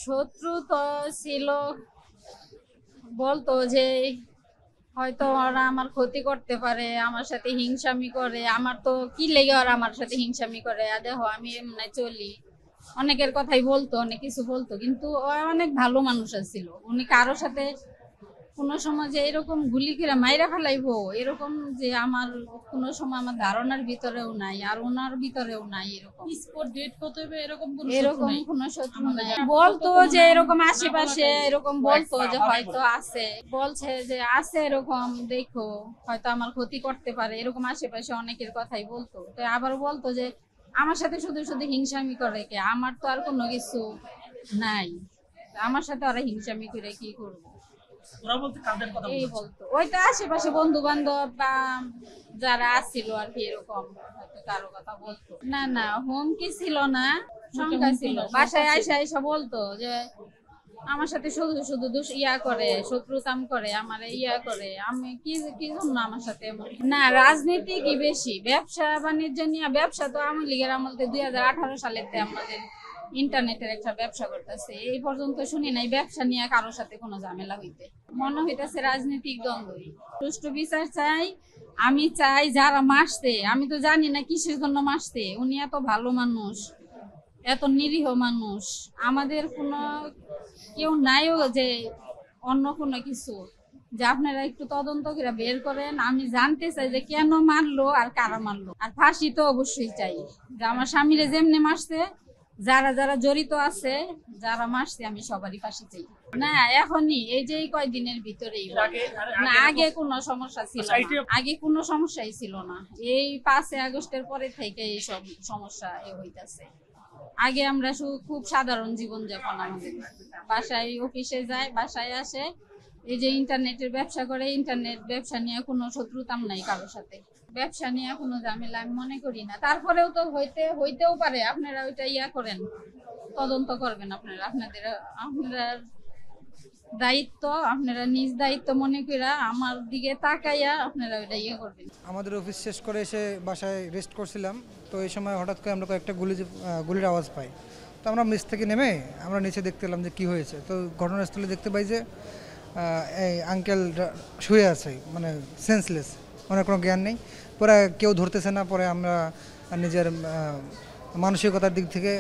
শত্রু তো ছিল, বলতো যে হয়তো ওরা আমার ক্ষতি করতে পারে, আমার সাথে হিংসামি করে। আমার তো কি লেগে ওরা আমার সাথে হিংসামি করে, আর দেখো আমি এমনি চলি। অনেকের কথাই বলতো, অনেক কিছু বলতো, কিন্তু ও অনেক ভালো মানুষ ছিল। উনি কারোর সাথে কোনো সময় যে এরকম গুলি করে মাইরা ফেলাইবো এরকম যে আমার কোনো সময় আমার ধারণার ভিতরেও নাই, আর ওনার ভিতরেও নাই। এরকম স্পট ডেট কত হবে এরকম কোনো শত্রু এরকম নাই। কোনো শত্রু আমাদের নাই। যারা বলতো কোনো যে নাম এরকম না বলা আশেপাশে টাইপের। এরকম বলতো যে হয়তো আছে, বলছে যে আছে এরকম, দেখো হয়তো আমার ক্ষতি করতে পারে, এরকম আশেপাশে অনেকের কথাই বলতো। তো আবার বলতো যে আমার সাথে শুধু শুধু হিংসামি করে, কে আমার তো আর কোনো কিছু নাই, আমার সাথে ওরা হিংসামি করে কি করবো। ওরা বলতে কাদের কথা এই বলছে? বলতো ওইটা আশেপাশে বন্ধু বান্ধব বা যারা আসছিল আর কি, এরকম হয়তো কারো কথা বলতো। না না, হুমকি ছিল না, শঙ্কা ছিল। বাসায় আইসা আইসা বলতো যে আমার সাথে শুধু শুধু ইয়া করে, শত্রুতাম করে, আমার ইয়া করে। আমি কি কি জন্য আমার সাথে না, রাজনীতি কি বেশি ব্যবসা বাণিজ্য নিয়ে। ব্যবসা তো আওয়ামী লীগের আমলতে 2018 সালেতে আমাদের ইন্টারনেটের একটা ব্যবসা করতেছে, এই পর্যন্ত শুনি নাই ব্যবসা নিয়ে কারোর সাথে কোনো ঝামেলা হইতে। মনে হইতেছে রাজনৈতিক দ্বন্দ্বই। সুষ্ঠু বিচার চাই। আমি চাই যারা মারছে, আমি তো জানি না কিসের জন্য মারছে। উনি এত ভালো মানুষ, এত নিরীহ মানুষ, আমাদের কোনো কেউ নাইও যে অন্য কোনো কিছু, যে আপনারা একটু তদন্ত করে বের করেন। আমি জানতে চাই যে কেন মারলো আর কারা মারলো, আর ফাঁসি তো অবশ্যই চাই। যে আমার স্বামীরে যেমনি মারছে, যারা যারা জড়িত আছে, যারা মারছে, আমি সবারই ফাঁসি চাই। না এখনই, এই যে এই কয়দিনের ভিতরেই। না আগে কোনো সমস্যা ছিল না, আগে কোনো সমস্যাই ছিল না। এই 5 আগস্টের পরে থেকে এইসব সমস্যা হইতাছে। আগে আমরা খুব সাধারণ জীবন যাপন আমাদের। বাসায় অফিসে যায়, বাসায় আসে, এই যে ইন্টারনেটের ব্যবসা করে, ইন্টারনেট ব্যবসা নিয়ে কোনো শত্রুতাম নাই কারোর সাথে। ব্যবসা নিয়ে কোনো ঝামেলা আমি মনে করি না। তারপরেও তো হইতেও পারে। আপনারা ওইটা ইয়া করেন, তদন্ত করবেন আপনারা, আপনারা দায়িত্ব, আপনারা নিজ দায়িত্ব মনে কইরা আমার দিকে তাকাইয়া আপনারা ওইটা ইয়ে করবেন। আমাদের অফিস শেষ করে এসে বাসায় রেস্ট করছিলাম, তো এই সময় হঠাৎ করে আমরা কয়েকটা গুলির আওয়াজ পাই। তো আমরা নিচ থেকে নেমে আমরা নিচে দেখতে এলাম যে কী হয়েছে। তো ঘটনাস্থলে দেখতে পাই যে এই আঙ্কেল শুয়ে আছে, মানে সেন্সলেস, ওনার কোনো জ্ঞান নেই। পরে কেউ ধরতেছে না। পরে আমরা নিজের মানসিকতার দিক থেকে,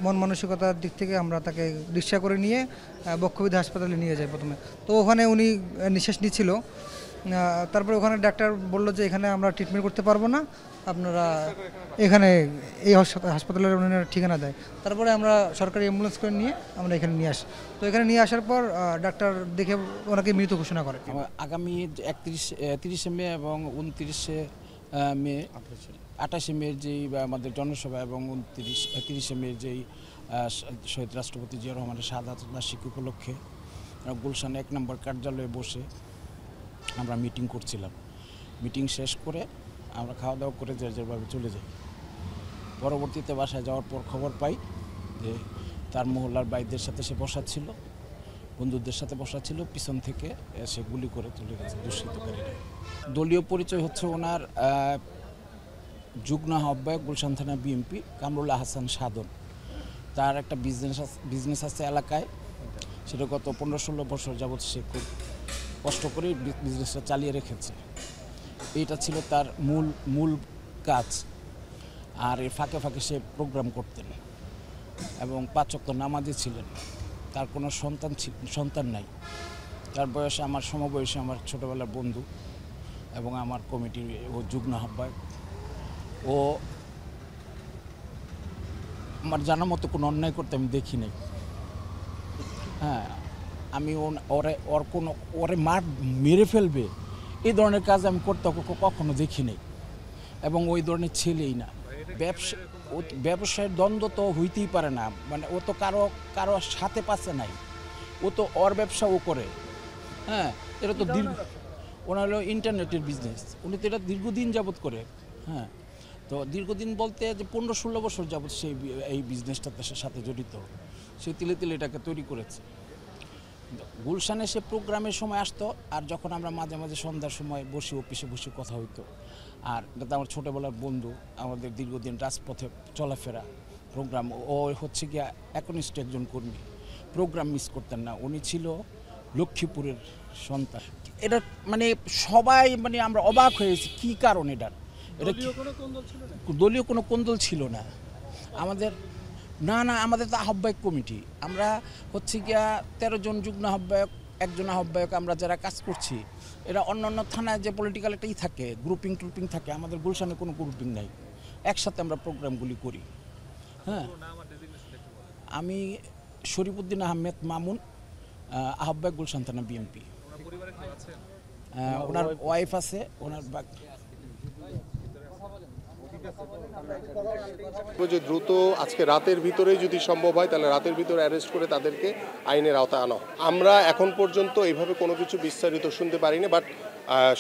মন মানসিকতার দিক থেকে আমরা তাকে রিক্সা করে নিয়ে বক্ষবিধি হাসপাতালে নিয়ে যাই প্রথমে। তো ওখানে উনি নিঃশ্বাস নিচ্ছিল। তারপরে ওখানে ডাক্তার বললো যে এখানে আমরা ট্রিটমেন্ট করতে পারবো না, আপনারা এখানে এই হাসপাতালের ওনারা ঠিকানা দেয়। তারপরে আমরা সরকারি অ্যাম্বুলেন্স করে নিয়ে আমরা এখানে নিয়ে আসি। তো এখানে নিয়ে আসার পর ডাক্তার দেখে ওনাকে মৃত ঘোষণা করে। আগামী 30 মে এবং 29 মে, 28 মে যেই আমাদের জনসভা এবং 30 মে যেই শহীদ রাষ্ট্রপতি জিয়া রহমানের শাহাদাত বার্ষিকী উপলক্ষে গুলশান 1 নম্বর কার্যালয়ে বসে আমরা মিটিং করছিলাম। মিটিং শেষ করে আমরা খাওয়া দাওয়া করে যেভাবে চলে যাই। পরবর্তীতে বাসায় যাওয়ার পর খবর পাই যে তার মহল্লার ভাইদের সাথে সে বসা ছিল, বন্ধুদের সাথে বসা ছিল, পিছন থেকে এসে গুলি করে চলে গেছে দুষ্কৃতকারীরা। দলীয় পরিচয় হচ্ছে ওনার যুগ্ম আহ্বায়ক গুলশান থানা বিএনপি কামরুল হাসান সাধন। তার একটা বিজনেস আছে এলাকায়, সেটা গত 15-16 বছর যাবৎ সে খুব কষ্ট করে বিজনেসটা চালিয়ে রেখেছে। এইটা ছিল তার মূল কাজ। আর এর ফাঁকে ফাঁকে সে প্রোগ্রাম করতেন এবং 5 ওয়াক্ত নামাজি ছিলেন। তার কোনো সন্তান নাই। তার বয়সে আমার সমবয়সী, আমার ছোটোবেলার বন্ধু এবং আমার কমিটির ও যুগ্ম আহ্বায়ক। ও আমার জানার মতো কোনো অন্যায় করতে আমি দেখি নাই। হ্যাঁ, আমি ওরে মেরে ফেলবে এই ধরনের কাজ আমি করতে কখনো দেখি নাই, এবং ওই ধরনের ছেলেই না। ব্যবসায়ের দ্বন্দ্ব তো হইতেই পারে না, মানে ও তো কারো সাথে পাচ্ছে নাই, ও তো ওর ব্যবসা ও করে। হ্যাঁ, এটা তো ওনার হলো ইন্টারনেটের বিজনেস, উনি তো এটা দীর্ঘদিন যাবৎ করে। হ্যাঁ, তো দীর্ঘদিন বলতে যে 15-16 বছর যাবৎ সেই এই বিজনেসটাতে সাথে জড়িত। সে তিলে তিলে এটাকে তৈরি করেছে। গুলশানে সে প্রোগ্রামের সময় আসতো, আর যখন আমরা মাঝে মাঝে সন্ধ্যার সময় বসে অফিসে বসে কথা হইতো। আর এটা আমার ছোটোবেলার বন্ধু, আমাদের দীর্ঘদিন রাজপথে চলাফেরা, প্রোগ্রাম। ও হচ্ছে গিয়া একনিষ্ঠ একজন কর্মী, প্রোগ্রাম মিস করতেন না। উনি ছিল লক্ষ্মীপুরের সন্তান। এটা মানে সবাই মানে আমরা অবাক হয়েছি কী কারণ এটার। এটা দলীয় কোনো কোন্দল ছিল না আমাদের। না না, আমাদের তো আহ্বায়ক কমিটি, আমরা হচ্ছে গিয়া 13 জন যুগ্ম আহ্বায়ক, একজন আহ্বায়ক, আমরা যারা কাজ করছি। এরা অন্য অন্য থানায় যে পলিটিক্যাল একটাই থাকে, গ্রুপিং ট্রুপিং থাকে, আমাদের গুলশানে কোনো গ্রুপিং নাই, একসাথে আমরা প্রোগ্রামগুলি করি। হ্যাঁ, আমি শরীফুদ্দিন আহমেদ মামুন, আহ্বায়ক গুলশান থানা বিএনপি। ওনার ওয়াইফ আছে, ওনার যে দ্রুত আজকে রাতের ভিতরে যদি সম্ভব হয় তাহলে রাতের ভিতরে অ্যারেস্ট করে তাদেরকে আইনের আওতায় আনা হয়। আমরা এখন পর্যন্ত এইভাবে কোনো কিছু বিস্তারিত শুনতে পারিনি, বাট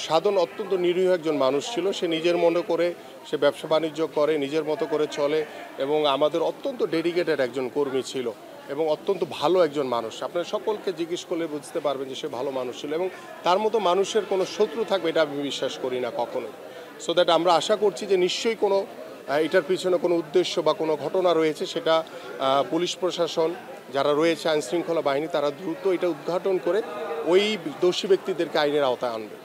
সাধন অত্যন্ত নিরীহ একজন মানুষ ছিল। সে নিজের মনে করে সে ব্যবসা বাণিজ্য করে, নিজের মতো করে চলে এবং আমাদের অত্যন্ত ডেডিকেটেড একজন কর্মী ছিল এবং অত্যন্ত ভালো একজন মানুষ। আপনারা সকলকে জিজ্ঞেস করলে বুঝতে পারবেন যে সে ভালো মানুষ ছিল এবং তার মতো মানুষের কোনো শত্রু থাকবে এটা আমি বিশ্বাস করি না কখনোই। সো দ্যাট আমরা আশা করছি যে নিশ্চয়ই কোনো এটার পিছনে কোনো উদ্দেশ্য বা কোনো ঘটনা রয়েছে, সেটা পুলিশ প্রশাসন যারা রয়েছে, আইনশৃঙ্খলা বাহিনী, তারা দ্রুত এটা উদ্ঘাটন করে ওই দোষী ব্যক্তিদেরকে আইনের আওতায় আনবে।